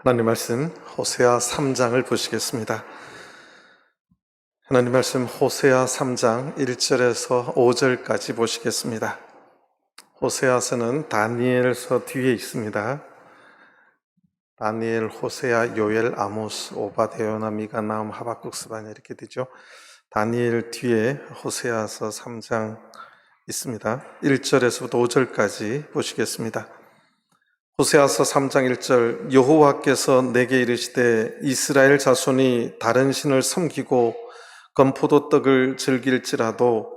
하나님 말씀 호세아 3장을 보시겠습니다. 하나님 말씀 호세아 3장 1절에서 5절까지 보시겠습니다. 호세아서는 다니엘서 뒤에 있습니다. 다니엘, 호세아, 요엘, 아모스, 오바댜, 미가, 나훔, 하박국, 스바냐 이렇게 되죠. 다니엘 뒤에 호세아서 3장 있습니다. 1절에서부터 5절까지 보시겠습니다. 호세아서 3장 1절 여호와께서 내게 이르시되 이스라엘 자손이 다른 신을 섬기고 건포도떡을 즐길지라도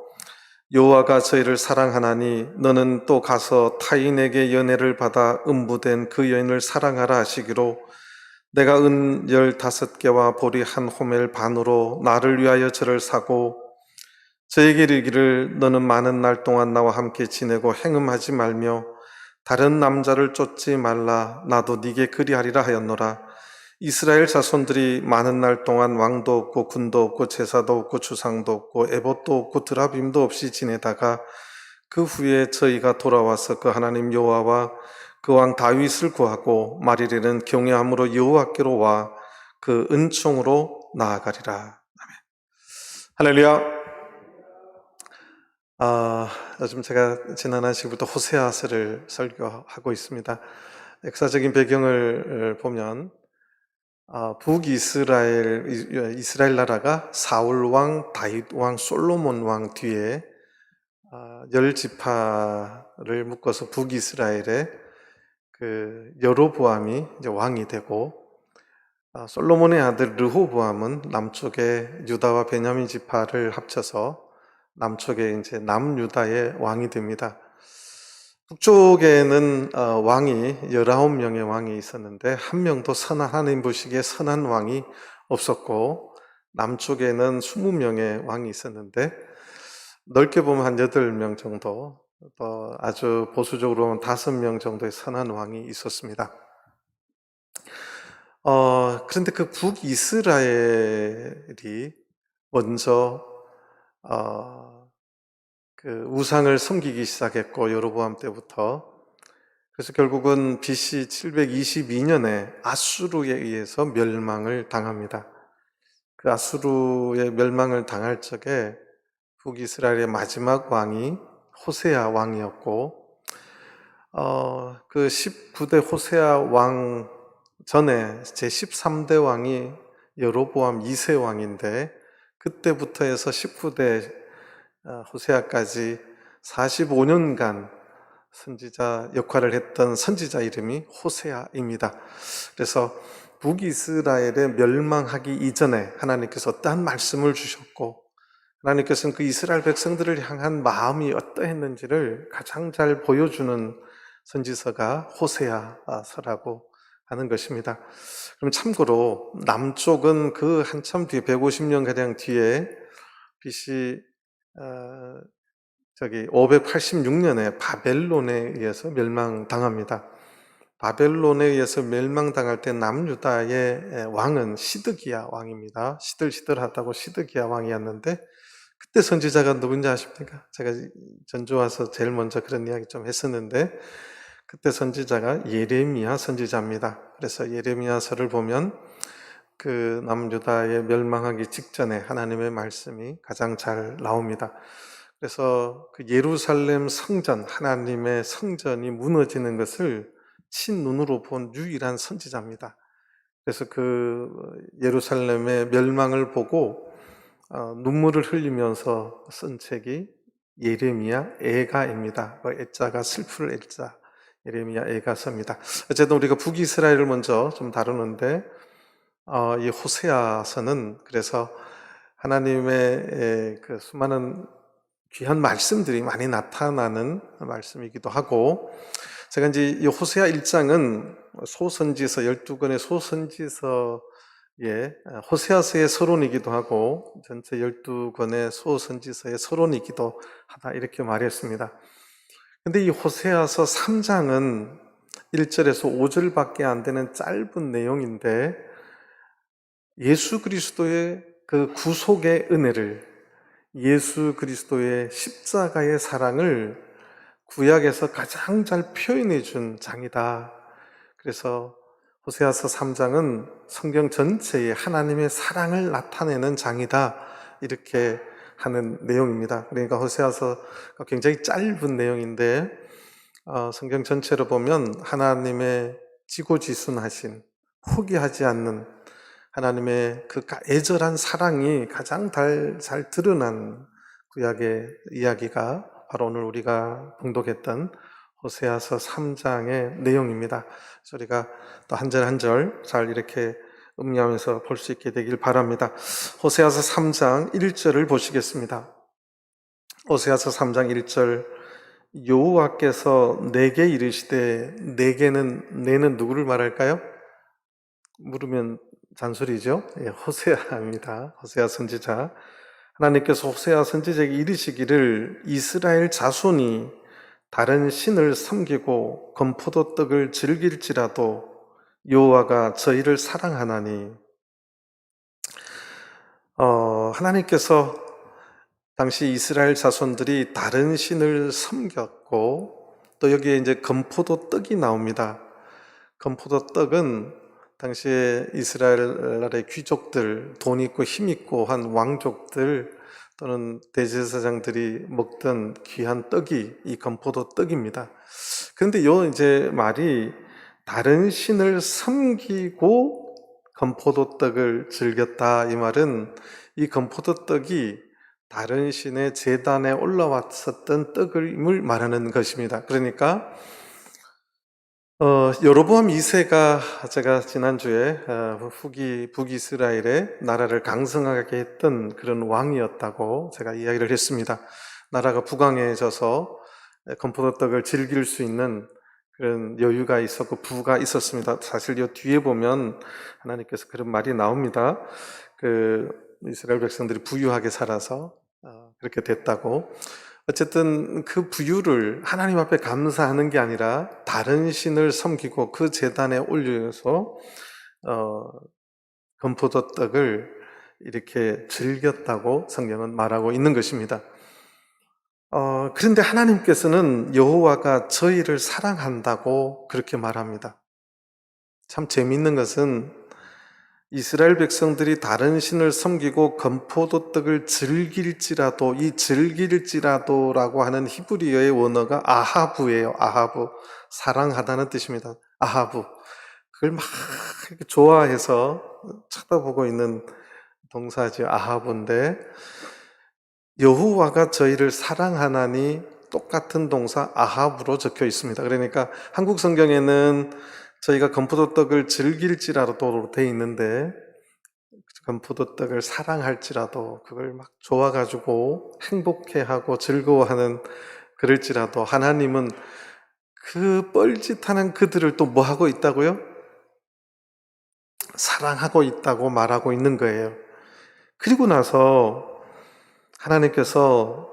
여호와가 저희를 사랑하나니 너는 또 가서 타인에게 연애를 받아 음부된 그 여인을 사랑하라 하시기로 내가 은 15개와 보리 한 호멜 반으로 나를 위하여 저를 사고 저에게 이르기를 너는 많은 날 동안 나와 함께 지내고 행음하지 말며 다른 남자를 쫓지 말라 나도 네게 그리하리라 하였노라. 이스라엘 자손들이 많은 날 동안 왕도 없고 군도 없고 제사도 없고 주상도 없고 에봇도 없고 드라빔도 없이 지내다가 그 후에 저희가 돌아와서 그 하나님 여호와와 그 왕 다윗을 구하고 말일에는 경외함으로 여호와께로 와 그 은총으로 나아가리라. 아멘. 할렐루야. 요즘 제가 지난 한 시부터 호세아서를 설교하고 있습니다. 역사적인 배경을 보면 이스라엘 나라가 사울 왕, 다윗 왕, 솔로몬 왕 뒤에 10지파를 묶어서 북이스라엘에 그 여로보암이 이제 왕이 되고 솔로몬의 아들 르호보암은 남쪽에 유다와 베냐민 지파를 합쳐서 남쪽에 이제 남유다의 왕이 됩니다. 북쪽에는 왕이 19명의 왕이 있었는데 한 명도 하나님 보시기에 선한 왕이 없었고 남쪽에는 20명의 왕이 있었는데 넓게 보면 한 8명 정도, 또 아주 보수적으로 보면 5명 정도의 선한 왕이 있었습니다. 그런데 그 북이스라엘이 먼저 그 우상을 섬기기 시작했고 여로보암 때부터. 그래서 결국은 BC 722년에 아수르에 의해서 멸망을 당합니다. 그 아수르의 멸망을 당할 적에 북이스라엘의 마지막 왕이 호세아 왕이었고 그 19대 호세아 왕 전에 제13대 왕이 여로보암 2세 왕인데 그때부터 해서 19대 호세아까지 45년간 선지자 역할을 했던 선지자 이름이 호세아입니다. 그래서 북이스라엘에 멸망하기 이전에 하나님께서 어떠한 말씀을 주셨고 하나님께서는 그 이스라엘 백성들을 향한 마음이 어떠했는지를 가장 잘 보여주는 선지서가 호세아서라고 하는 것입니다. 그럼 참고로 남쪽은 그 한참 뒤에 150년가량 뒤에 BC 586년에 바벨론에 의해서 멸망당합니다. 바벨론에 의해서 멸망당할 때 남유다의 왕은 시드기야 왕입니다. 시들시들하다고 시드기야 왕이었는데 그때 선지자가 누군지 아십니까? 제가 전주 와서 제일 먼저 그런 이야기 좀 했었는데 그때 선지자가 예레미야 선지자입니다. 그래서 예레미야서를 보면 그 남유다의 멸망하기 직전에 하나님의 말씀이 가장 잘 나옵니다. 그래서 그 예루살렘 성전, 하나님의 성전이 무너지는 것을 친눈으로 본 유일한 선지자입니다. 그래서 그 예루살렘의 멸망을 보고 눈물을 흘리면서 쓴 책이 예레미야 애가입니다. 애자가 슬플 애자, 예레미야 애가서입니다. 어쨌든 우리가 북이스라엘을 먼저 좀 다루는데 이 호세아서는 그래서 하나님의 그 수많은 귀한 말씀들이 많이 나타나는 말씀이기도 하고 제가 이제 이 호세아 1장은 소선지서 12권의 소선지서의 호세아서의 서론이기도 하고 전체 12권의 소선지서의 서론이기도 하다 이렇게 말했습니다. 근데 이 호세아서 3장은 1절에서 5절밖에 안 되는 짧은 내용인데 예수 그리스도의 그 구속의 은혜를, 예수 그리스도의 십자가의 사랑을 구약에서 가장 잘 표현해 준 장이다. 그래서 호세아서 3장은 성경 전체에 하나님의 사랑을 나타내는 장이다, 이렇게 하는 내용입니다. 그러니까 호세아서가 굉장히 짧은 내용인데 성경 전체로 보면 하나님의 지고지순하신, 포기하지 않는 하나님의 그 애절한 사랑이 가장 잘 드러난 구약의 이야기가 바로 오늘 우리가 봉독했던 호세아서 3장의 내용입니다. 그래서 우리가 또 한 절 한 절 잘 이렇게 음미하면서 볼 수 있게 되길 바랍니다. 호세아서 3장 1절을 보시겠습니다. 호세아서 3장 1절, 여호와께서 내게 이르시되, 내는 누구를 말할까요? 물으면 잔소리죠. 호세아입니다. 호세아 선지자. 하나님께서 호세아 선지자에게 이르시기를, 이스라엘 자손이 다른 신을 섬기고 건포도떡을 즐길지라도 여호와가 저희를 사랑하나니. 하나님께서 당시 이스라엘 자손들이 다른 신을 섬겼고, 또 여기에 이제 건포도떡이 나옵니다. 건포도떡은 당시에 이스라엘 나라의 귀족들, 돈 있고 힘 있고 한 왕족들 또는 대제사장들이 먹던 귀한 떡이 이 건포도떡입니다. 그런데 요 이제 말이 다른 신을 섬기고 건포도떡을 즐겼다, 이 말은 이 건포도떡이 다른 신의 제단에 올라왔었던 떡임을 말하는 것입니다. 그러니까 여로보암 2세가, 제가 지난주에 북이스라엘의 나라를 강성하게 했던 그런 왕이었다고 제가 이야기를 했습니다. 나라가 부강해져서 건포도떡을 즐길 수 있는 그런 여유가 있었고 부가 있었습니다. 사실 이 뒤에 보면 하나님께서 그런 말이 나옵니다. 이스라엘 백성들이 부유하게 살아서 그렇게 됐다고. 어쨌든 그 부유를 하나님 앞에 감사하는 게 아니라 다른 신을 섬기고 그 제단에 올려서 건포도떡을 이렇게 즐겼다고 성경은 말하고 있는 것입니다. 그런데 하나님께서는 여호와가 저희를 사랑한다고 그렇게 말합니다. 참 재미있는 것은 이스라엘 백성들이 다른 신을 섬기고 건포도떡을 즐길지라도, 이 즐길지라도라고 하는 히브리어의 원어가 아하부예요. 아하부, 사랑하다는 뜻입니다. 아하부, 그걸 막 이렇게 좋아해서 쳐다보고 있는 동사죠. 아하부인데, 여호와가 저희를 사랑하나니 똑같은 동사 아하부로 적혀 있습니다. 그러니까 한국 성경에는 저희가 건포도떡을 즐길지라도 돼 있는데, 건포도떡을 사랑할지라도, 그걸 막 좋아가지고 행복해하고 즐거워하는, 그럴지라도 하나님은 그 뻘짓하는 그들을 또 뭐 하고 있다고요? 사랑하고 있다고 말하고 있는 거예요. 그리고 나서 하나님께서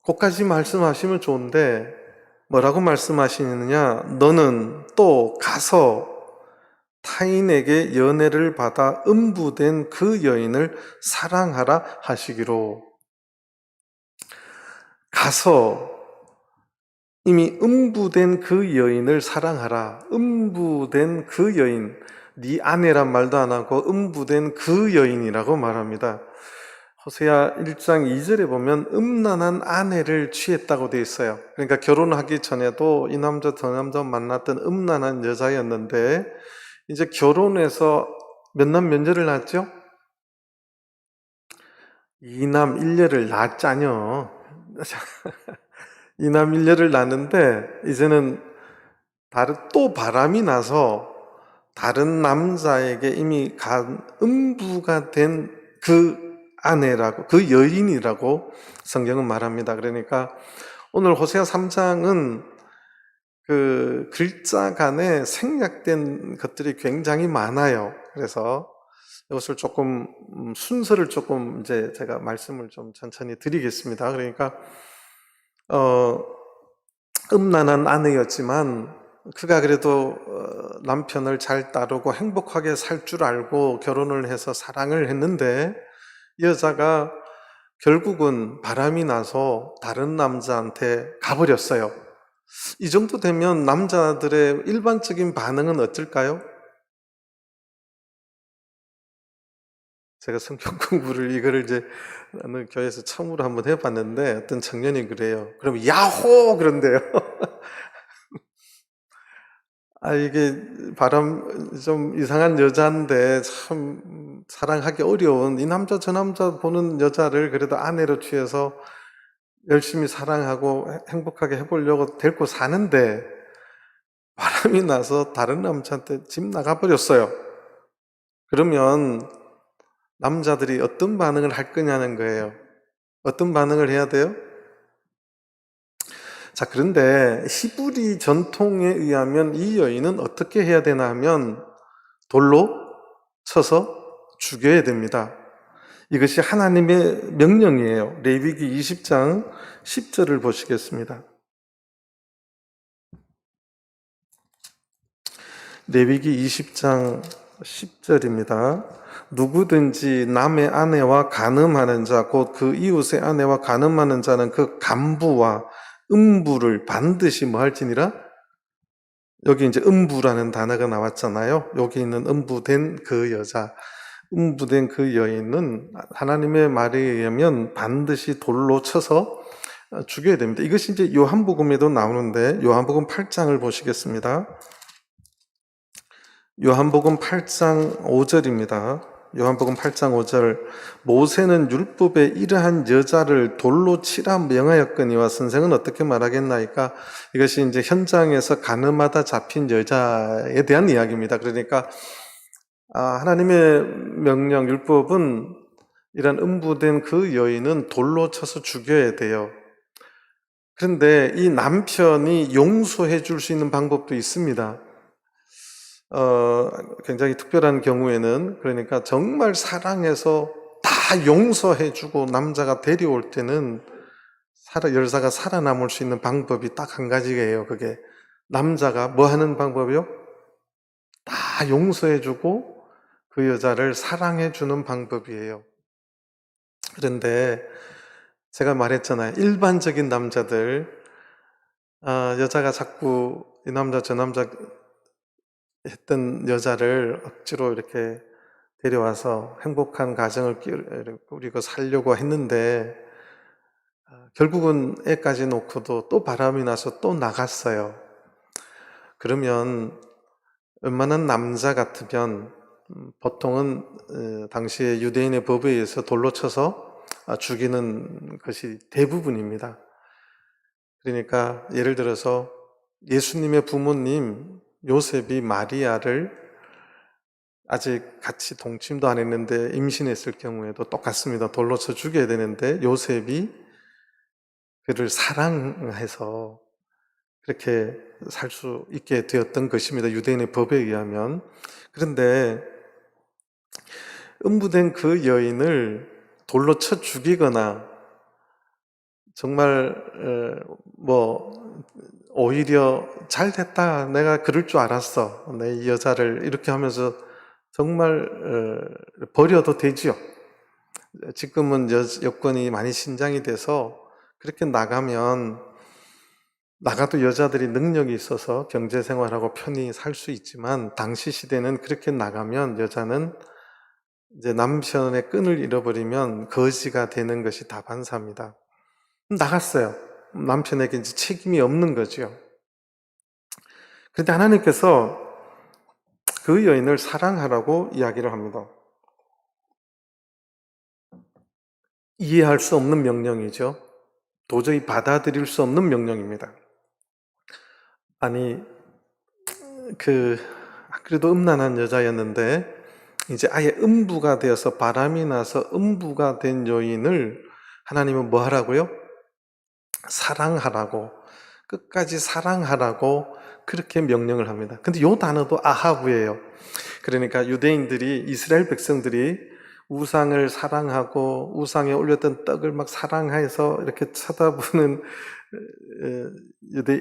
그것까지 말씀하시면 좋은데 뭐라고 말씀하시느냐, 너는 또 가서 타인에게 연애를 받아 음부된 그 여인을 사랑하라 하시기로. 가서 이미 음부된 그 여인을 사랑하라. 음부된 그 여인, 네 아내란 말도 안 하고 음부된 그 여인이라고 말합니다. 호세아 1장 2절에 보면 음란한 아내를 취했다고 되어 있어요. 그러니까 결혼하기 전에도 이 남자 저 남자 만났던 음란한 여자였는데, 이제 결혼해서 몇 남 몇 녀를 낳았죠? 2남 1녀를 낳았잖여. 2남 1녀를 낳는데 이제는 또 바람이 나서 다른 남자에게 이미 음부가 된 그 아내라고, 그 여인이라고 성경은 말합니다. 그러니까 오늘 호세아 3장은 그 글자 간에 생략된 것들이 굉장히 많아요. 그래서 이것을 조금 순서를 조금 이제 제가 말씀을 좀 천천히 드리겠습니다. 그러니까 음란한 아내였지만 그가 그래도 남편을 잘 따르고 행복하게 살 줄 알고 결혼을 해서 사랑을 했는데, 여자가 결국은 바람이 나서 다른 남자한테 가버렸어요. 이 정도 되면 남자들의 일반적인 반응은 어떨까요? 제가 성경 공부를 이거를 이제 어느 교회에서 처음으로 한번 해봤는데 어떤 청년이 그래요. 그러면 야호 그런데요. 이게 좀 이상한 여자인데 참 사랑하기 어려운 이 남자 저 남자 보는 여자를 그래도 아내로 취해서 열심히 사랑하고 행복하게 해보려고 데리고 사는데 바람이 나서 다른 남자한테 집 나가버렸어요. 그러면 남자들이 어떤 반응을 할 거냐는 거예요. 어떤 반응을 해야 돼요? 자, 그런데 히브리 전통에 의하면 이 여인은 어떻게 해야 되나 하면 돌로 쳐서 죽여야 됩니다. 이것이 하나님의 명령이에요. 레위기 20장 10절을 보시겠습니다. 레위기 20장 10절입니다. 누구든지 남의 아내와 간음하는 자, 곧 그 이웃의 아내와 간음하는 자는 그 간부와 음부를 반드시 뭐 할지니라? 여기 이제 음부라는 단어가 나왔잖아요. 여기 있는 음부된 그 여자, 음부된 그 여인은 하나님의 말에 의하면 반드시 돌로 쳐서 죽여야 됩니다. 이것이 이제 요한복음에도 나오는데 요한복음 8장을 보시겠습니다. 요한복음 8장 5절입니다. 요한복음 8장 5절 모세는 율법에 이러한 여자를 돌로 치라 명하였거니와 선생은 어떻게 말하겠나이까? 이것이 이제 현장에서 가늠하다 잡힌 여자에 대한 이야기입니다. 그러니까 하나님의 명령 율법은 이런 음부된 그 여인은 돌로 쳐서 죽여야 돼요. 그런데 이 남편이 용서해 줄 수 있는 방법도 있습니다. 굉장히 특별한 경우에는 그러니까 정말 사랑해서 다 용서해주고 남자가 데려올 때는 열사가 살아남을 수 있는 방법이 딱 한 가지예요. 그게 남자가 뭐 하는 방법이요? 다 용서해주고 그 여자를 사랑해주는 방법이에요. 그런데 제가 말했잖아요. 일반적인 남자들 여자가 자꾸 이 남자 저 남자 했던 여자를 억지로 이렇게 데려와서 행복한 가정을 꾸리고 살려고 했는데 결국은 애까지 놓고도 또 바람이 나서 또 나갔어요. 그러면 웬만한 남자 같으면 보통은 당시에 유대인의 법에 의해서 돌로 쳐서 죽이는 것이 대부분입니다. 그러니까 예를 들어서 예수님의 부모님 요셉이 마리아를 아직 같이 동침도 안 했는데 임신했을 경우에도 똑같습니다. 돌로 쳐 죽여야 되는데 요셉이 그를 사랑해서 그렇게 살 수 있게 되었던 것입니다. 유대인의 법에 의하면. 그런데 음부된 그 여인을 돌로 쳐 죽이거나 정말 오히려 잘 됐다. 내가 그럴 줄 알았어. 내 이 여자를 이렇게 하면서 정말 버려도 되지요. 지금은 여건이 많이 신장이 돼서 그렇게 나가도 여자들이 능력이 있어서 경제생활하고 편히 살 수 있지만 당시 시대는 그렇게 나가면 여자는 이제 남편의 끈을 잃어버리면 거지가 되는 것이 다반사입니다. 나갔어요. 남편에게 이제 책임이 없는 거죠. 그런데 하나님께서 그 여인을 사랑하라고 이야기를 합니다. 이해할 수 없는 명령이죠. 도저히 받아들일 수 없는 명령입니다. 아니, 그래도 음란한 여자였는데, 이제 아예 음부가 되어서 바람이 나서 음부가 된 여인을 하나님은 뭐 하라고요? 사랑하라고, 끝까지 사랑하라고 그렇게 명령을 합니다. 근데 이 단어도 아하브예요. 그러니까 유대인들이, 이스라엘 백성들이 우상을 사랑하고 우상에 올렸던 떡을 막 사랑해서 이렇게 쳐다보는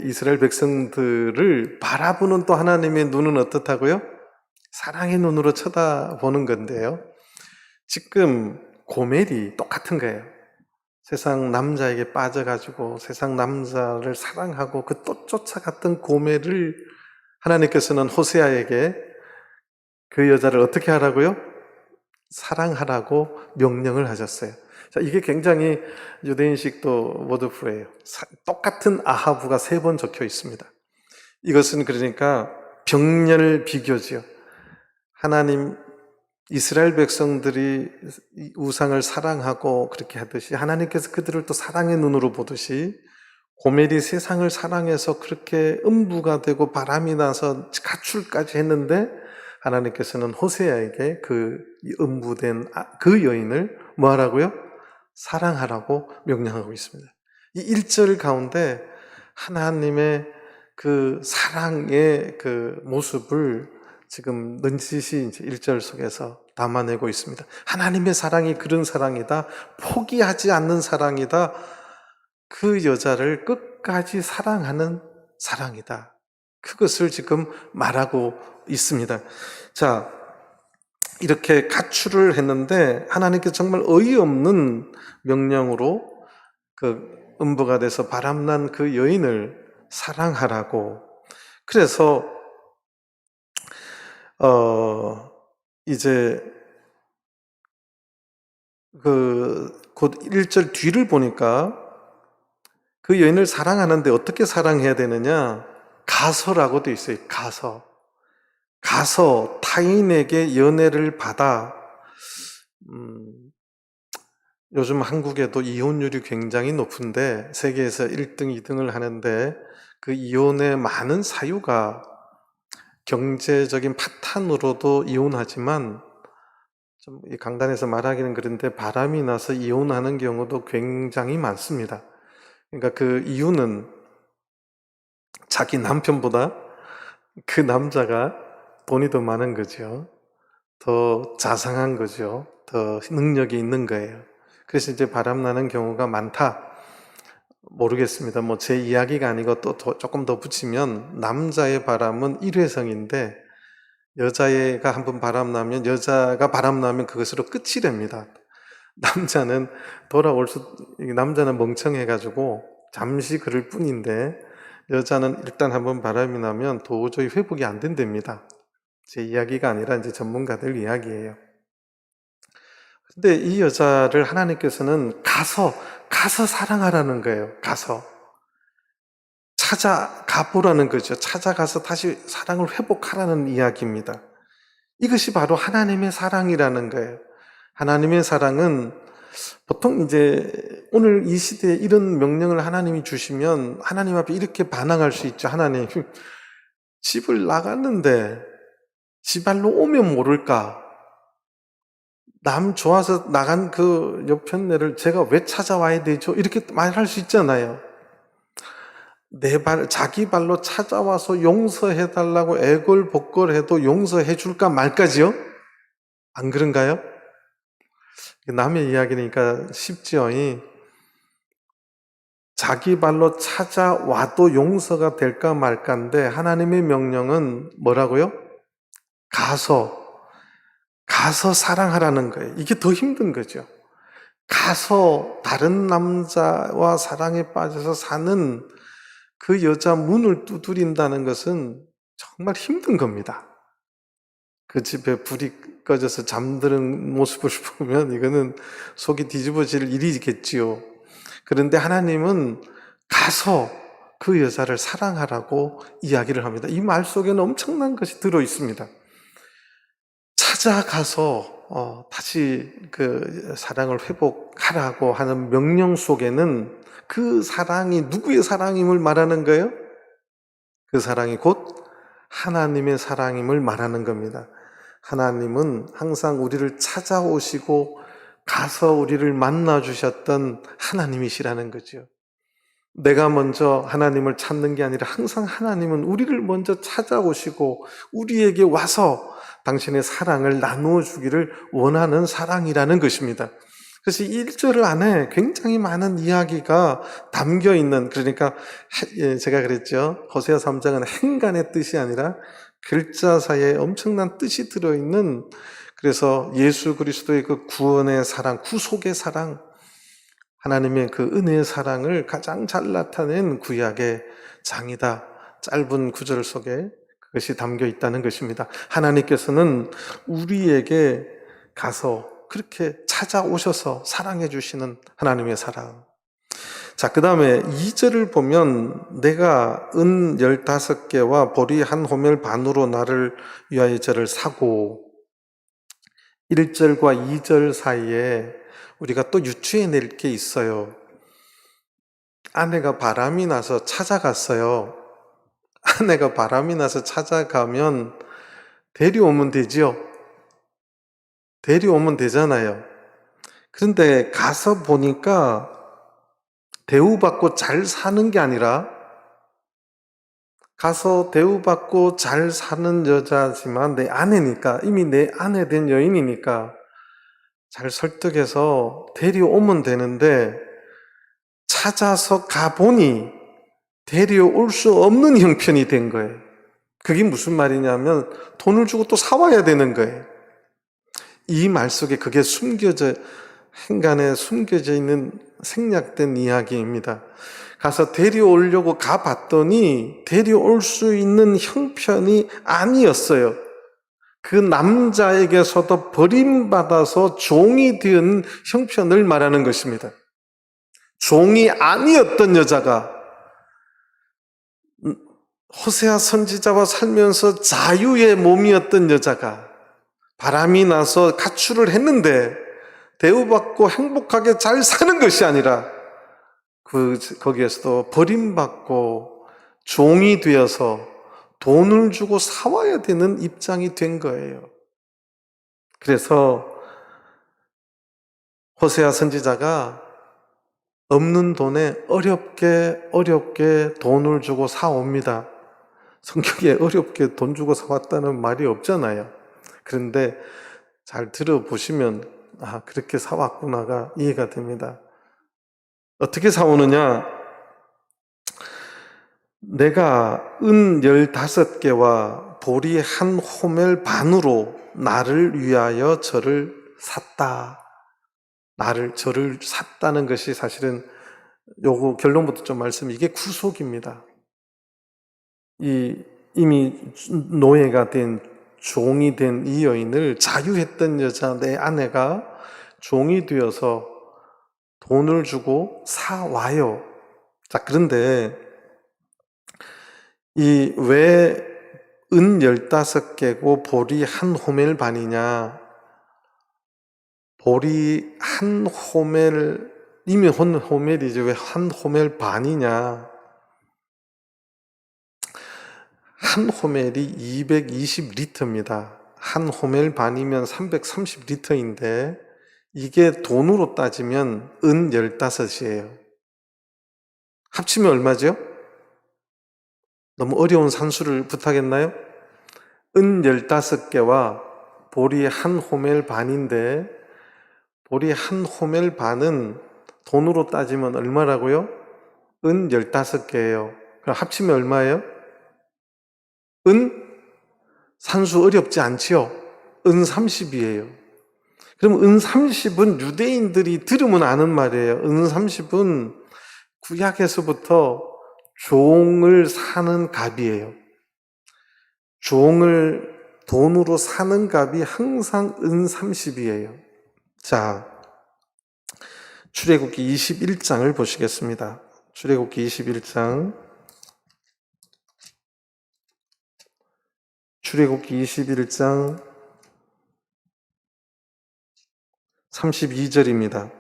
이스라엘 백성들을 바라보는 또 하나님의 눈은 어떻다고요? 사랑의 눈으로 쳐다보는 건데요. 지금 고멜이 똑같은 거예요. 세상 남자에게 빠져가지고 세상 남자를 사랑하고 그 또 쫓아갔던 고멜을 하나님께서는 호세아에게 그 여자를 어떻게 하라고요? 사랑하라고 명령을 하셨어요. 자, 이게 굉장히 유대인식도 워드프레이예요. 똑같은 아하브가 3번 적혀 있습니다. 이것은 그러니까 병렬 비교지요. 하나님, 이스라엘 백성들이 우상을 사랑하고 그렇게 하듯이 하나님께서 그들을 또 사랑의 눈으로 보듯이 고멜이 세상을 사랑해서 그렇게 음부가 되고 바람이 나서 가출까지 했는데 하나님께서는 호세아에게 그 음부된 그 여인을 뭐 하라고요? 사랑하라고 명령하고 있습니다. 이 1절 가운데 하나님의 그 사랑의 그 모습을 지금 넌지시 이제 1절 속에서 담아내고 있습니다. 하나님의 사랑이 그런 사랑이다. 포기하지 않는 사랑이다. 그 여자를 끝까지 사랑하는 사랑이다. 그것을 지금 말하고 있습니다. 자, 이렇게 가출을 했는데 하나님께서 정말 어이없는 명령으로 그 음부가 돼서 바람난 그 여인을 사랑하라고. 그래서 이제 곧 1절 뒤를 보니까 그 여인을 사랑하는데 어떻게 사랑해야 되느냐? 가서라고 돼 있어요. 가서 타인에게 연애를 받아. 요즘 한국에도 이혼율이 굉장히 높은데 세계에서 1등, 2등을 하는데 그 이혼의 많은 사유가 경제적인 파탄으로도 이혼하지만 좀 강단에서 말하기는 그런데 바람이 나서 이혼하는 경우도 굉장히 많습니다. 그러니까 그 이유는 자기 남편보다 그 남자가 돈이 더 많은 거죠. 더 자상한 거죠. 더 능력이 있는 거예요. 그래서 이제 바람나는 경우가 많다. 모르겠습니다. 뭐 제 이야기가 아니고 또 조금 더 붙이면 남자의 바람은 일회성인데 여자애가 한번 바람나면 여자가 바람나면 그것으로 끝이 됩니다. 남자는 남자는 멍청해가지고 잠시 그럴 뿐인데 여자는 일단 한번 바람이 나면 도저히 회복이 안 된답니다. 제 이야기가 아니라 이제 전문가들 이야기예요. 근데 이 여자를 하나님께서는 가서 사랑하라는 거예요. 가보라는 거죠. 찾아가서 다시 사랑을 회복하라는 이야기입니다. 이것이 바로 하나님의 사랑이라는 거예요. 하나님의 사랑은 보통 이제 오늘 이 시대에 이런 명령을 하나님이 주시면 하나님 앞에 이렇게 반항할 수 있죠. 하나님, 집을 나갔는데 지발로 오면 모를까? 남 좋아서 나간 그 여편네를 제가 왜 찾아와야 되죠? 이렇게 말할 수 있잖아요. 자기 발로 찾아와서 용서해달라고 애걸복걸해도 용서해 줄까 말까지요? 안 그런가요? 남의 이야기니까 쉽지요. 자기 발로 찾아와도 용서가 될까 말까인데 하나님의 명령은 뭐라고요? 가서 사랑하라는 거예요. 이게 더 힘든 거죠. 가서 다른 남자와 사랑에 빠져서 사는 그 여자 문을 두드린다는 것은 정말 힘든 겁니다. 그 집에 불이 꺼져서 잠드는 모습을 보면 이거는 속이 뒤집어질 일이겠지요. 그런데 하나님은 가서 그 여자를 사랑하라고 이야기를 합니다. 이 말 속에는 엄청난 것이 들어 있습니다. 찾아가서 다시 그 사랑을 회복하라고 하는 명령 속에는 그 사랑이 누구의 사랑임을 말하는 거예요? 그 사랑이 곧 하나님의 사랑임을 말하는 겁니다. 하나님은 항상 우리를 찾아오시고 가서 우리를 만나 주셨던 하나님이시라는 거죠. 내가 먼저 하나님을 찾는 게 아니라 항상 하나님은 우리를 먼저 찾아오시고 우리에게 와서 당신의 사랑을 나누어 주기를 원하는 사랑이라는 것입니다. 그래서 1절 안에 굉장히 많은 이야기가 담겨 있는, 그러니까 제가 그랬죠. 호세아 3장은 행간의 뜻이 아니라 글자 사이에 엄청난 뜻이 들어있는, 그래서 예수 그리스도의 그 구원의 사랑, 구속의 사랑, 하나님의 그 은혜의 사랑을 가장 잘 나타낸 구약의 장이다. 짧은 구절 속에 그것이 담겨 있다는 것입니다. 하나님께서는 우리에게 가서 그렇게 찾아오셔서 사랑해 주시는 하나님의 사랑. 자, 그 다음에 2절을 보면 내가 은 15개와 보리 한 호멜 반으로 나를 위하여 저를 사고, 1절과 2절 사이에 우리가 또 유추해낼 게 있어요. 아내가 바람이 나서 찾아갔어요. 아내가 바람이 나서 찾아가면 데려오면 되지요. 데려오면 되잖아요. 그런데 가서 보니까 대우받고 잘 사는 게 아니라, 가서 대우받고 잘 사는 여자지만 내 아내니까, 이미 내 아내 된 여인이니까 잘 설득해서 데려오면 되는데, 찾아서 가보니 데려올 수 없는 형편이 된 거예요. 그게 무슨 말이냐면 돈을 주고 또 사와야 되는 거예요. 이 말 속에 그게 행간에 숨겨져 있는 생략된 이야기입니다. 가서 데려오려고 가봤더니 데려올 수 있는 형편이 아니었어요. 그 남자에게서도 버림받아서 종이 된 형편을 말하는 것입니다. 종이 아니었던 여자가, 호세아 선지자와 살면서 자유의 몸이었던 여자가 바람이 나서 가출을 했는데 대우받고 행복하게 잘 사는 것이 아니라 거기에서도 버림받고 종이 되어서 돈을 주고 사와야 되는 입장이 된 거예요. 그래서 호세아 선지자가 없는 돈에 어렵게 돈을 주고 사옵니다. 성경에 어렵게 돈 주고 사왔다는 말이 없잖아요. 그런데 잘 들어보시면 그렇게 사왔구나가 이해가 됩니다. 어떻게 사오느냐? 내가 은 15개와 보리 한 호멜 반으로 나를 위하여 저를 샀다. 저를 샀다는 것이 사실은 요거 결론부터 좀 이게 구속입니다. 이미 노예가 된, 종이 된 이 여인을, 자유했던 여자, 내 아내가 종이 되어서 돈을 주고 사와요. 자, 그런데 왜 은 15개고 보리 한 호멜 반이냐? 보리 한 호멜, 이미 호멜이지 왜 한 호멜 반이냐? 한 호멜이 220리터입니다. 한 호멜 반이면 330리터인데 이게 돈으로 따지면 은 15이에요. 합치면 얼마죠? 너무 어려운 산수를 부탁했나요? 은 15개와 보리 한 호멜 반인데, 보리 한 호멜 반은 돈으로 따지면 얼마라고요? 은 15개예요. 그럼 합치면 얼마예요? 산수 어렵지 않지요? 은 30이에요. 그럼 은 30은 유대인들이 들으면 아는 말이에요. 은 30은 구약에서부터 종을 사는 값이에요. 종을 돈으로 사는 값이 항상 은 30이에요. 자, 출애굽기 21장을 보시겠습니다. 출애굽기 21장. 출애굽기 21장 32절입니다.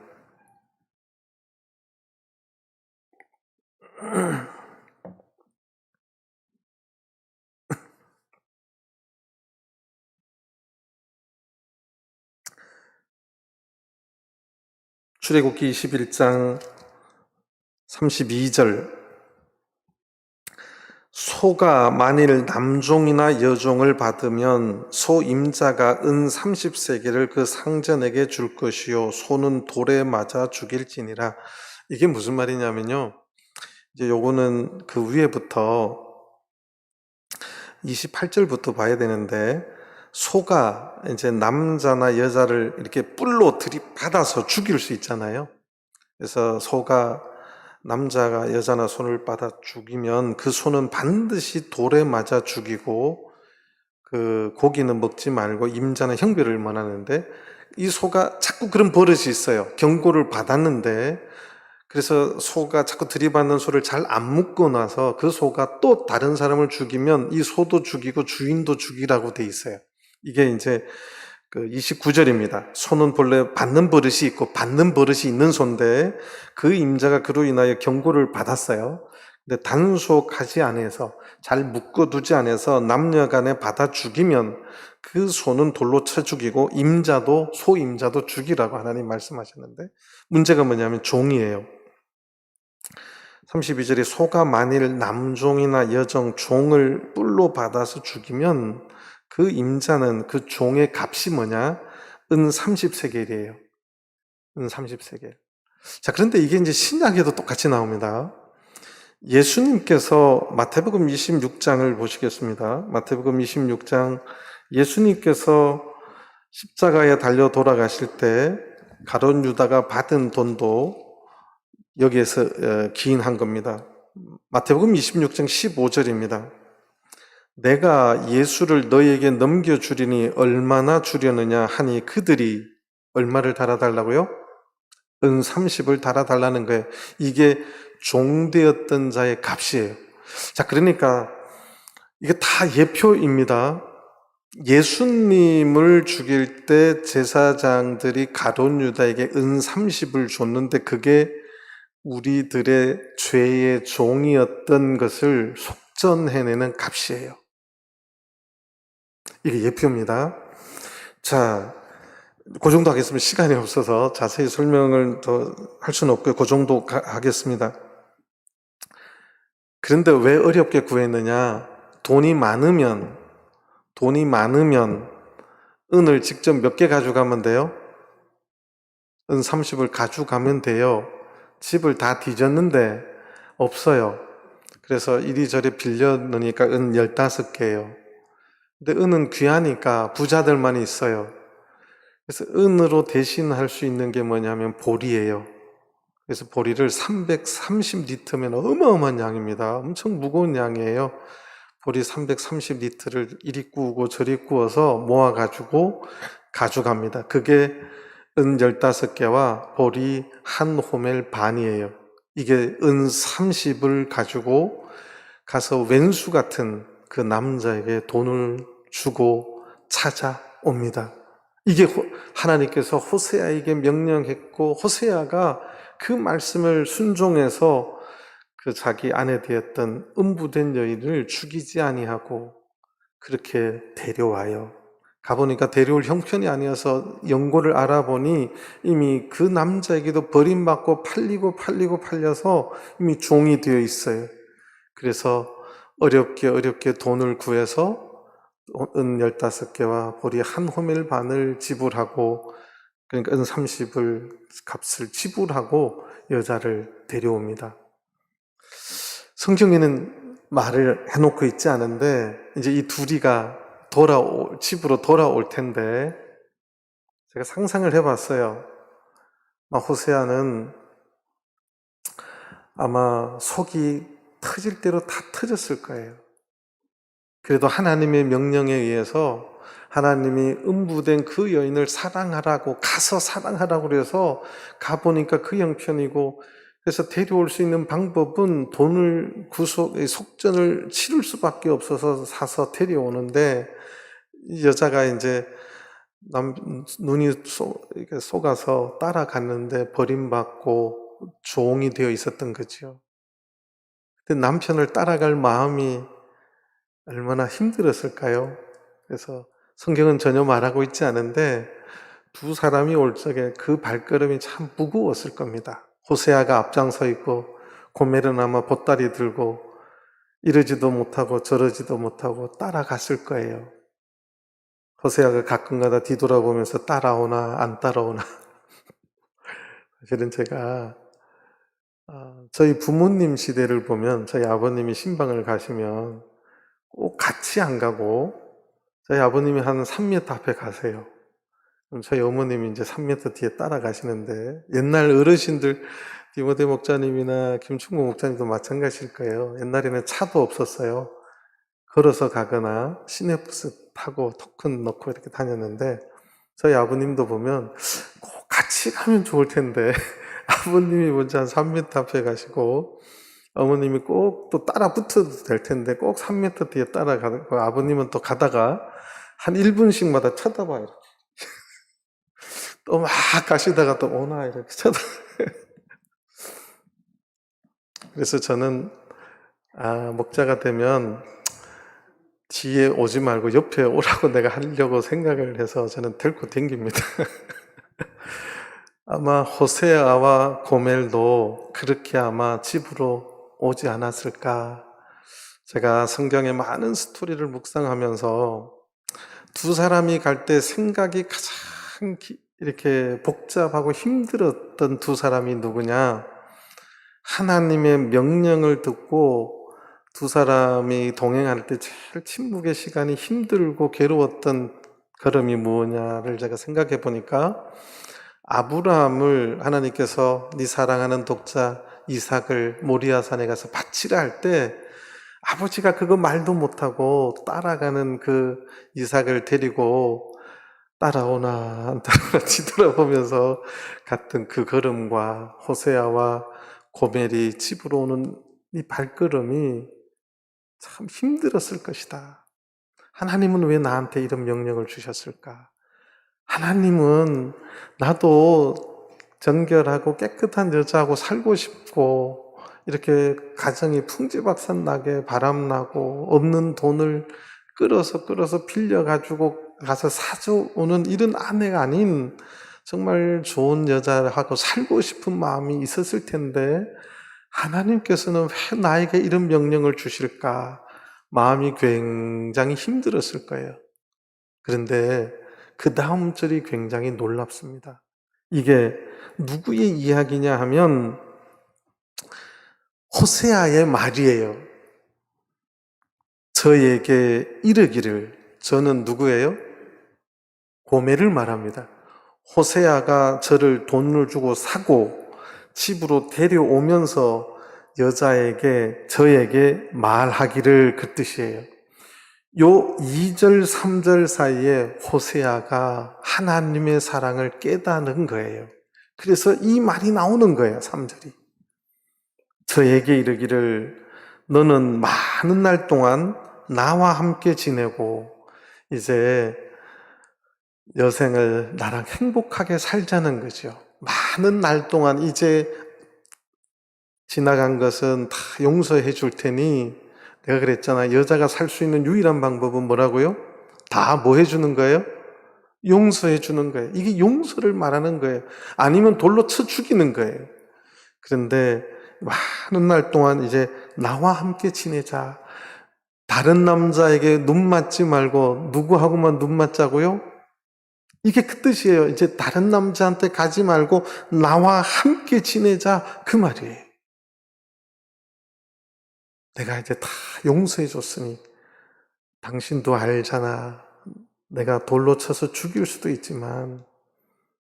출애굽기 21장 32절. 소가 만일 남종이나 여종을 받으면 소 임자가 은 30세겔을 그 상전에게 줄 것이요 소는 돌에 맞아 죽일지니라. 이게 무슨 말이냐면요, 이제 요거는 그 위에부터 28절부터 봐야 되는데, 소가 이제 남자나 여자를 이렇게 뿔로 들이받아서 죽일 수 있잖아요. 그래서 소가 남자가 여자나 소를 받아 죽이면 그 소는 반드시 돌에 맞아 죽이고, 그 고기는 먹지 말고 임자는 형별을 원하는데, 이 소가 자꾸 그런 버릇이 있어요. 경고를 받았는데, 그래서 소가 자꾸 들이받는 소를 잘 안 묶고 나서 그 소가 또 다른 사람을 죽이면 이 소도 죽이고 주인도 죽이라고 돼 있어요. 이게 이제 그 29절입니다. 소는 본래 받는 버릇이 있고 받는 버릇이 있는 소인데 그 임자가 그로 인하여 경고를 받았어요. 근데 단속하지 않아서 잘 묶어두지 않아서 남녀간에 받아 죽이면 그 소는 돌로 쳐 죽이고 임자도 소임자도 죽이라고 하나님 말씀하셨는데 문제가 뭐냐면 종이에요. 32절에 소가 만일 남종이나 여종 종을 뿔로 받아서 죽이면 그 임자는 그 종의 값이 뭐냐? 은 30세겔이에요. 은 30세겔. 자, 그런데 이게 이제 신약에도 똑같이 나옵니다. 예수님께서 마태복음 26장을 보시겠습니다. 마태복음 26장 예수님께서 십자가에 달려 돌아가실 때 가룟 유다가 받은 돈도 여기에서 기인한 겁니다. 마태복음 26장 15절입니다. 내가 예수를 너에게 넘겨주리니 얼마나 주려느냐 하니 그들이 얼마를 달아달라고요? 은 30을 달아달라는 거예요. 이게 종되었던 자의 값이에요. 자, 그러니까 이게 다 예표입니다. 예수님을 죽일 때 제사장들이 가룟 유다에게 은 30을 줬는데 그게 우리들의 죄의 종이었던 것을 속전해내는 값이에요. 이게 예표입니다. 자, 그 정도 하겠습니다. 시간이 없어서 자세히 설명을 더 할 수는 없고요. 그 정도 하겠습니다. 그런데 왜 어렵게 구했느냐? 돈이 많으면 은을 직접 몇 개 가져가면 돼요? 은 30을 가져가면 돼요. 집을 다 뒤졌는데 없어요. 그래서 이리저리 빌려 넣으니까 은 15개예요. 근데 은은 귀하니까 부자들만 있어요. 그래서 은으로 대신할 수 있는 게 뭐냐면 보리예요. 그래서 보리를 330리터면 어마어마한 양입니다. 엄청 무거운 양이에요. 보리 330리터를 이리 구우고 저리 구워서 모아가지고 가져갑니다. 그게 은 15개와 보리 한 호멜 반이에요. 이게 은 30을 가지고 가서 왼수 같은 그 남자에게 돈을 주고 찾아옵니다. 이게 하나님께서 호세아에게 명령했고 호세아가 그 말씀을 순종해서 그 자기 아내 되었던 음부된 여인을 죽이지 아니하고 그렇게 데려와요. 가보니까 데려올 형편이 아니어서 연고를 알아보니 이미 그 남자에게도 버림받고 팔려서 이미 종이 되어 있어요. 그래서 어렵게 돈을 구해서 은 15개와 보리 한 호멜 반을 지불하고 그러니까 은 30을 값을 지불하고 여자를 데려옵니다. 성경에는 말을 해놓고 있지 않은데 이제 이 둘이가 집으로 돌아올 텐데 제가 상상을 해봤어요. 호세아는 아마 속이 터질 대로 다 터졌을 거예요. 그래도 하나님의 명령에 의해서 하나님이 음부된 그 여인을 사랑하라고 가서 사랑하라고 그래서 가보니까 그 형편이고 그래서 데려올 수 있는 방법은 돈을 속전을 치를 수밖에 없어서 사서 데려오는데 여자가 이제 눈이 속아서 따라갔는데 버림받고 종이 되어 있었던 거죠. 근데 남편을 따라갈 마음이 얼마나 힘들었을까요? 그래서 성경은 전혀 말하고 있지 않은데 두 사람이 올 적에 그 발걸음이 참 무거웠을 겁니다. 호세아가 앞장서 있고 고멜은 아마 보따리 들고 이러지도 못하고 저러지도 못하고 따라갔을 거예요. 호세아가 가끔가다 뒤돌아보면서 따라오나 안 따라오나 사실은 제가 저희 부모님 시대를 보면 저희 아버님이 신방을 가시면 꼭 같이 안 가고 저희 아버님이 한 3m 앞에 가세요. 그럼 저희 어머님이 이제 3m 뒤에 따라가시는데 옛날 어르신들 디모데 목사님이나 김충구 목사님도 마찬가지일 거예요. 옛날에는 차도 없었어요. 걸어서 가거나 시내버스 타고 토큰 넣고 이렇게 다녔는데 저희 아버님도 보면 꼭 같이 가면 좋을 텐데 아버님이 먼저 한 3m 앞에 가시고 어머님이 꼭 또 따라 붙어도 될 텐데 꼭 3m 뒤에 따라가고 아버님은 또 가다가 한 1분씩마다 쳐다봐요. 이렇게. 또 막 가시다가 또 오나 이렇게 쳐다. 그래서 저는 목자가 되면 뒤에 오지 말고 옆에 오라고 내가 하려고 생각을 해서 저는 들고 댕깁니다. 아마 호세아와 고멜도 그렇게 아마 집으로 오지 않았을까. 제가 성경의 많은 스토리를 묵상하면서 두 사람이 갈 때 생각이 가장 이렇게 복잡하고 힘들었던 두 사람이 누구냐? 하나님의 명령을 듣고 두 사람이 동행할 때 제일 침묵의 시간이 힘들고 괴로웠던 걸음이 무엇냐를 제가 생각해 보니까 아브라함을 하나님께서 네 사랑하는 독자 이삭을 모리아산에 가서 바치라 할 때 아버지가 그거 말도 못하고 따라가는 그 이삭을 데리고 따라오나 안 따라오나 뒤돌아보면서 갔던 그 걸음과 호세아와 고멜이 집으로 오는 이 발걸음이 참 힘들었을 것이다. 하나님은 왜 나한테 이런 명령을 주셨을까? 하나님은 나도 정결하고 깨끗한 여자하고 살고 싶고 이렇게 가정이 풍지박산 나게 바람나고 없는 돈을 끌어서 빌려가지고 가서 사줘오는 이런 아내가 아닌 정말 좋은 여자하고 살고 싶은 마음이 있었을 텐데 하나님께서는 왜 나에게 이런 명령을 주실까? 마음이 굉장히 힘들었을 거예요. 그런데 그 다음 절이 굉장히 놀랍습니다. 이게 누구의 이야기냐 하면 호세아의 말이에요. 저에게 이르기를, 저는 누구예요? 고멜을 말합니다. 호세아가 저를 돈을 주고 사고 집으로 데려오면서 저에게 말하기를 그 뜻이에요. 요 2절, 3절 사이에 호세아가 하나님의 사랑을 깨닫는 거예요. 그래서 이 말이 나오는 거예요, 3절이. 저에게 이르기를 너는 많은 날 동안 나와 함께 지내고 이제 여생을 나랑 행복하게 살자는 거죠. 많은 날 동안 이제 지나간 것은 다 용서해 줄 테니 내가 그랬잖아. 여자가 살 수 있는 유일한 방법은 뭐라고요? 다 뭐 해주는 거예요? 용서해 주는 거예요. 이게 용서를 말하는 거예요. 아니면 돌로 쳐 죽이는 거예요. 그런데 많은 날 동안 이제 나와 함께 지내자. 다른 남자에게 눈 맞지 말고 누구하고만 눈 맞자고요? 이게 그 뜻이에요. 이제 다른 남자한테 가지 말고 나와 함께 지내자. 그 말이에요. 내가 이제 다 용서해 줬으니 당신도 알잖아. 내가 돌로 쳐서 죽일 수도 있지만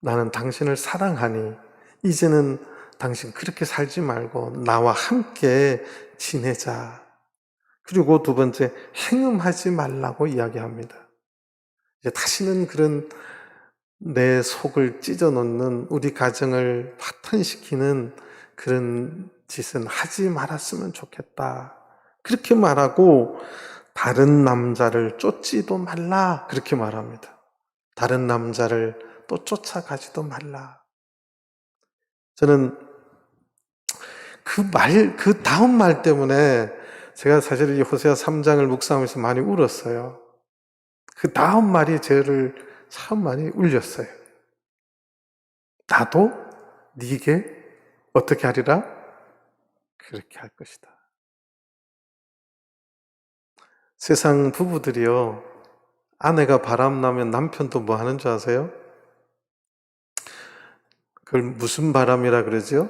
나는 당신을 사랑하니 이제는 당신 그렇게 살지 말고 나와 함께 지내자. 그리고 두 번째, 행음하지 말라고 이야기합니다. 이제 다시는 그런 내 속을 찢어놓는 우리 가정을 파탄시키는 그런 짓은 하지 말았으면 좋겠다. 그렇게 말하고 다른 남자를 쫓지도 말라. 그렇게 말합니다. 다른 남자를 또 쫓아가지도 말라. 저는 그 다음 말 때문에 제가 사실 이 호세아 3장을 묵상하면서 많이 울었어요. 그 다음 말이 저를 참 많이 울렸어요. 나도 네게 어떻게 하리라? 그렇게 할 것이다. 세상 부부들이요, 아내가 바람나면 남편도 뭐 하는 줄 아세요? 그걸 무슨 바람이라 그러죠?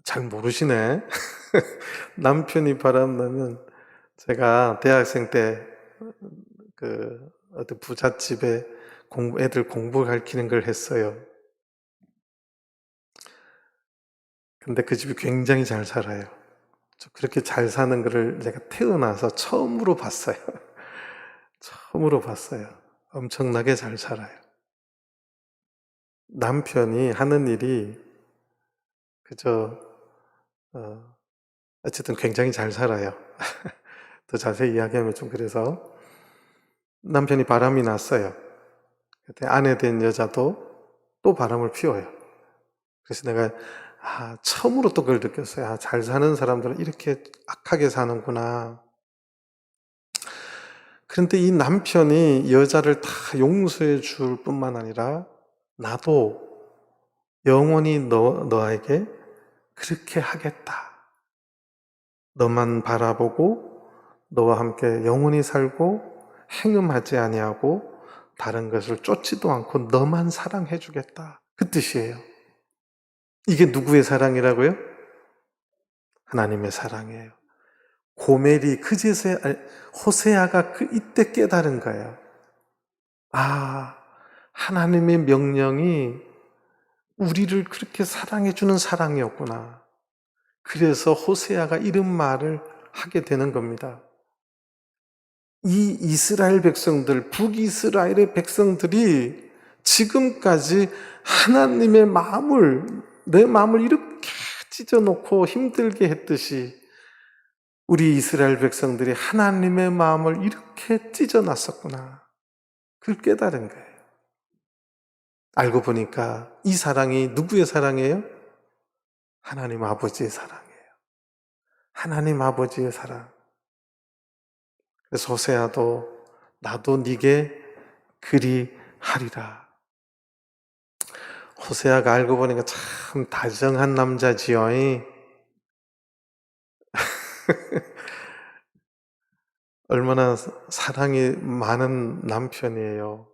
잘 모르시네. 남편이 바람나면 제가 대학생 때 어떤 부잣집에 애들 공부 가르치는 걸 했어요. 근데 그 집이 굉장히 잘 살아요. 그렇게 잘 사는 거를 제가 태어나서 처음으로 봤어요. 처음으로 봤어요. 엄청나게 잘 살아요. 남편이 하는 일이 그저 어쨌든 굉장히 잘 살아요. 더 자세히 이야기하면 좀 그래서 남편이 바람이 났어요. 그때 아내 된 여자도 또 바람을 피워요. 그래서 내가 처음으로 또 그걸 느꼈어요. 잘 사는 사람들은 이렇게 악하게 사는구나. 그런데 이 남편이 여자를 다 용서해 줄 뿐만 아니라 나도 영원히 너에게 그렇게 하겠다. 너만 바라보고 너와 함께 영원히 살고 행음하지 아니하고 다른 것을 쫓지도 않고 너만 사랑해 주겠다. 그 뜻이에요. 이게 누구의 사랑이라고요? 하나님의 사랑이에요. 고멜이 그제서야 호세아가 이때 깨달은 거예요. 하나님의 명령이 우리를 그렇게 사랑해 주는 사랑이었구나. 그래서 호세아가 이런 말을 하게 되는 겁니다. 이 이스라엘 백성들, 북이스라엘의 백성들이 지금까지 하나님의 마음을, 내 마음을 이렇게 찢어놓고 힘들게 했듯이 우리 이스라엘 백성들이 하나님의 마음을 이렇게 찢어놨었구나. 그걸 깨달은 거예요. 알고 보니까 이 사랑이 누구의 사랑이에요? 하나님 아버지의 사랑이에요. 하나님 아버지의 사랑. 그래서 호세아도 나도 네게 그리하리라. 호세아가 알고 보니까 참 다정한 남자지요. 얼마나 사랑이 많은 남편이에요.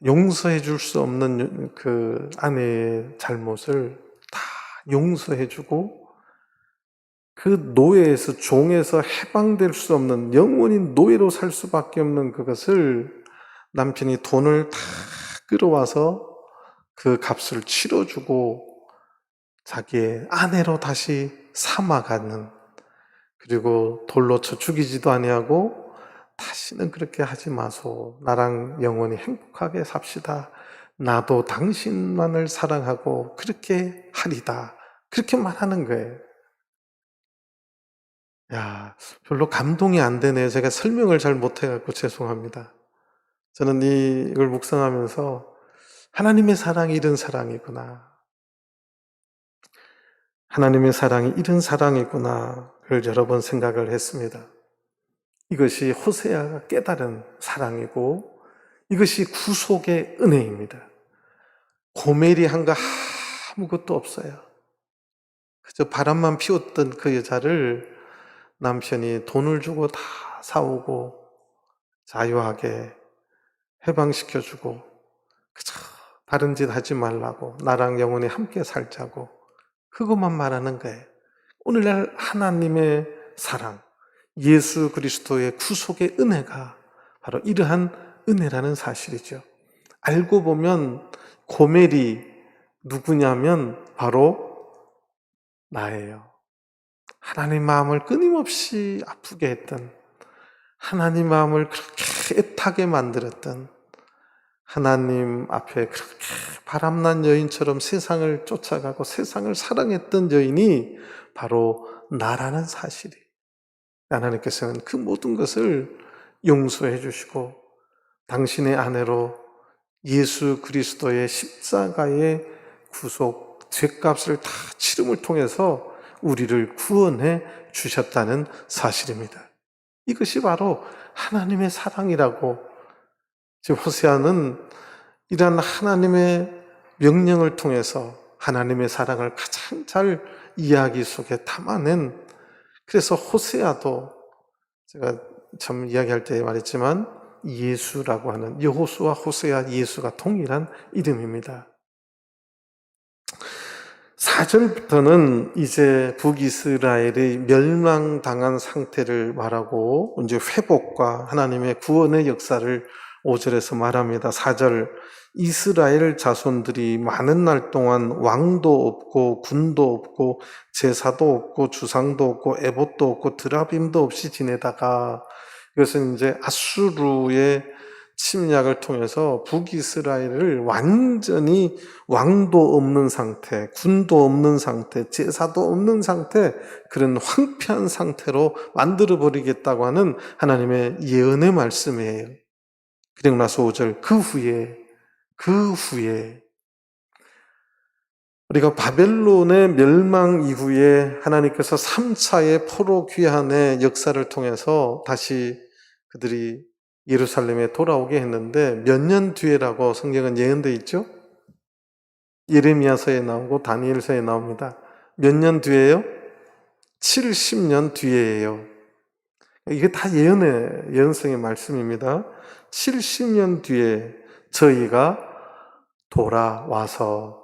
용서해 줄 수 없는 그 아내의 잘못을 다 용서해 주고 그 노예에서 종에서 해방될 수 없는 영원히 노예로 살 수밖에 없는 그것을 남편이 돈을 다 끌어와서 그 값을 치러주고 자기의 아내로 다시 삼아가는, 그리고 돌로 쳐 죽이지도 아니하고 다시는 그렇게 하지 마소. 나랑 영원히 행복하게 삽시다. 나도 당신만을 사랑하고 그렇게 하리다. 그렇게 말하는 거예요. 별로 감동이 안 되네요. 제가 설명을 잘 못해갖고 죄송합니다. 저는 이걸 묵상하면서 하나님의 사랑이 이런 사랑이구나. 하나님의 사랑이 이런 사랑이구나를 여러 번 생각을 했습니다. 이것이 호세아가 깨달은 사랑이고 이것이 구속의 은혜입니다. 고멜이 한 거 아무것도 없어요. 그저 바람만 피웠던 그 여자를 남편이 돈을 주고 다 사오고 자유하게 해방시켜주고 그저 다른 짓 하지 말라고 나랑 영원히 함께 살자고 그것만 말하는 거예요. 오늘날 하나님의 사랑, 예수 그리스도의 구속의 은혜가 바로 이러한 은혜라는 사실이죠. 알고 보면 고멜이 누구냐면 바로 나예요. 하나님 마음을 끊임없이 아프게 했던, 하나님 마음을 그렇게 애타게 만들었던, 하나님 앞에 그렇게 바람난 여인처럼 세상을 쫓아가고 세상을 사랑했던 여인이 바로 나라는 사실이, 하나님께서는 그 모든 것을 용서해 주시고 당신의 아내로 예수 그리스도의 십자가의 구속, 죄값을 다 치름을 통해서 우리를 구원해 주셨다는 사실입니다. 이것이 바로 하나님의 사랑이라고, 지금 호세아는 이러한 하나님의 명령을 통해서 하나님의 사랑을 가장 잘 이야기 속에 담아낸, 그래서 호세아도 제가 참 이야기할 때 말했지만 예수라고 하는, 여호수아 호세아 예수가 동일한 이름입니다. 4절부터는 이제 북이스라엘의 멸망당한 상태를 말하고 이제 회복과 하나님의 구원의 역사를 5절에서 말합니다. 4절, 이스라엘 자손들이 많은 날 동안 왕도 없고 군도 없고 제사도 없고 주상도 없고 에봇도 없고 드라빔도 없이 지내다가, 이것은 이제 아수르의 침략을 통해서 북이스라엘을 완전히 왕도 없는 상태, 군도 없는 상태, 제사도 없는 상태, 그런 황폐한 상태로 만들어버리겠다고 하는 하나님의 예언의 말씀이에요. 그리고 나서 5절, 그 후에 우리가 바벨론의 멸망 이후에 하나님께서 3차의 포로 귀환의 역사를 통해서 다시 그들이 예루살렘에 돌아오게 했는데 몇 년 뒤에라고 성경은 예언되어 있죠? 예레미야서에 나오고 다니엘서에 나옵니다. 몇 년 뒤에요? 70년 뒤에예요. 이게 다 예언성의 말씀입니다. 70년 뒤에 저희가 돌아와서,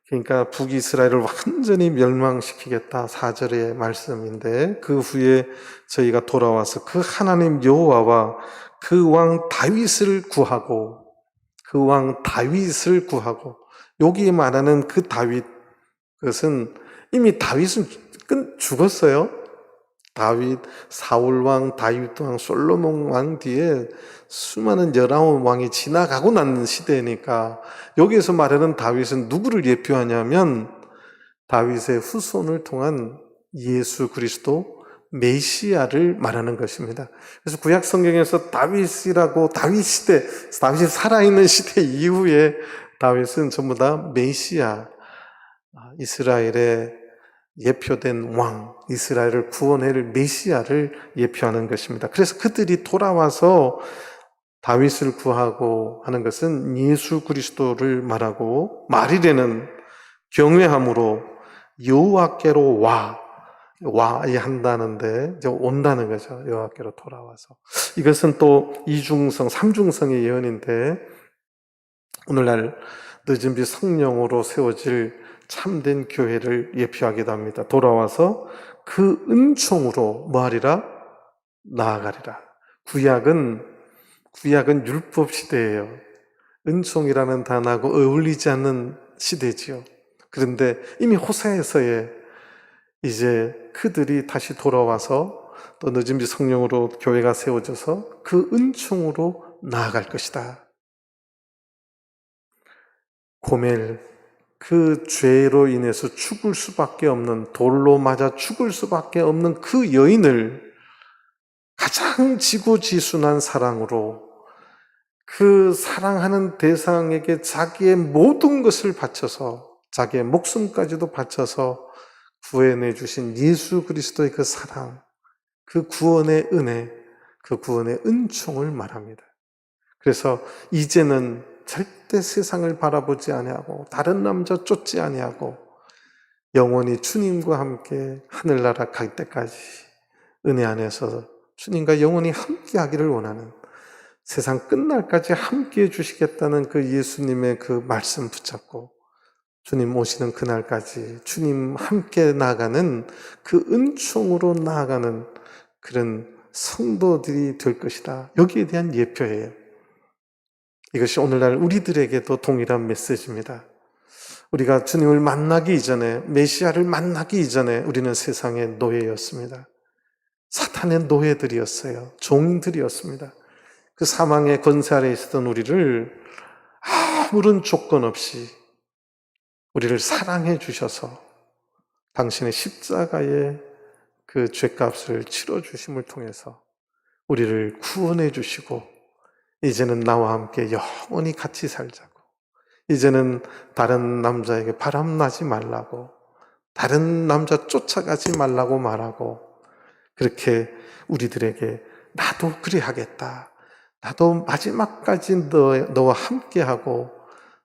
그러니까 북이스라엘을 완전히 멸망시키겠다 4절의 말씀인데, 그 후에 저희가 돌아와서 그 하나님 여호와와 그 왕 다윗을 구하고, 여기 말하는 그 다윗, 그것은 이미 다윗은 죽었어요. 다윗, 사울왕, 다윗왕, 솔로몬 왕 뒤에 수많은 19왕이 지나가고 난 시대니까 여기에서 말하는 다윗은 누구를 예표하냐면 다윗의 후손을 통한 예수 그리스도 메시아를 말하는 것입니다. 그래서 구약 성경에서 다윗이 살아있는 시대 이후에 다윗은 전부 다 메시아, 이스라엘의 예표된 왕, 이스라엘을 구원할 메시아를 예표하는 것입니다. 그래서 그들이 돌아와서 다윗을 구하고 하는 것은 예수 그리스도를 말하고, 말일에는 경외함으로 여호와께로 와야 한다는데 이제 온다는 거죠. 여호와께로 돌아와서. 이것은 또 이중성, 삼중성의 예언인데 오늘날 늦은 비 성령으로 세워질 참된 교회를 예표하기도 합니다. 돌아와서 그 은총으로 뭐하리라? 나아가리라. 구약은 율법 시대예요. 은총이라는 단어하고 어울리지 않는 시대지요. 그런데 이미 호세아서에 이제 그들이 다시 돌아와서 또 늦은 비 성령으로 교회가 세워져서 그 은총으로 나아갈 것이다. 고멜, 그 죄로 인해서 죽을 수밖에 없는, 돌로 맞아 죽을 수밖에 없는 그 여인을 가장 지고지순한 사랑으로, 그 사랑하는 대상에게 자기의 모든 것을 바쳐서, 자기의 목숨까지도 바쳐서 구원해 주신 예수 그리스도의 그 사랑, 그 구원의 은혜, 그 구원의 은총을 말합니다. 그래서 이제는 절대 세상을 바라보지 아니하고 다른 남자 쫓지 아니하고 영원히 주님과 함께 하늘나라 갈 때까지 은혜 안에서 주님과 영원히 함께 하기를 원하는, 세상 끝날까지 함께 해주시겠다는 그 예수님의 그 말씀 붙잡고 주님 오시는 그날까지 주님 함께 나아가는, 그 은총으로 나아가는 그런 성도들이 될 것이다. 여기에 대한 예표예요. 이것이 오늘날 우리들에게도 동일한 메시지입니다. 우리가 주님을 만나기 이전에, 메시아를 만나기 이전에 우리는 세상의 노예였습니다. 사탄의 노예들이었어요. 종들이었습니다. 그 사망의 권세 아래에 있었던 우리를 아무런 조건 없이 우리를 사랑해 주셔서 당신의 십자가의 그 죄값을 치러주심을 통해서 우리를 구원해 주시고, 이제는 나와 함께 영원히 같이 살자고, 이제는 다른 남자에게 바람나지 말라고, 다른 남자 쫓아가지 말라고 말하고, 그렇게 우리들에게 나도 그리 하겠다, 나도 마지막까지 너와 함께하고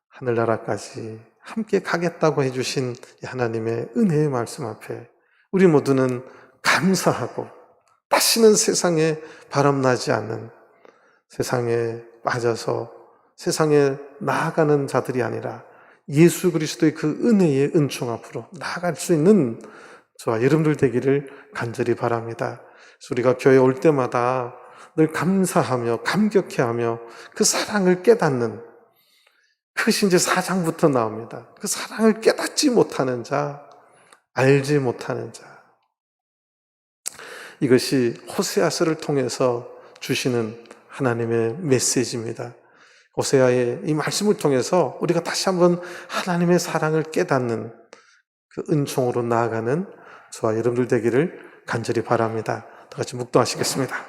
하늘나라까지 함께 가겠다고 해주신 하나님의 은혜의 말씀 앞에 우리 모두는 감사하고, 다시는 세상에 바람나지 않는, 세상에 빠져서 세상에 나아가는 자들이 아니라 예수 그리스도의 그 은혜의 은총 앞으로 나아갈 수 있는 저와 여러분들 되기를 간절히 바랍니다. 그래서 우리가 교회 올 때마다 늘 감사하며 감격해하며 그 사랑을 깨닫는, 그것이 이제 4장부터 나옵니다. 그 사랑을 깨닫지 못하는 자, 알지 못하는 자, 이것이 호세아서를 통해서 주시는 하나님의 메시지입니다. 호세아의 이 말씀을 통해서 우리가 다시 한번 하나님의 사랑을 깨닫는 그 은총으로 나아가는 저와 여러분들 되기를 간절히 바랍니다. 다 같이 묵도하시겠습니다.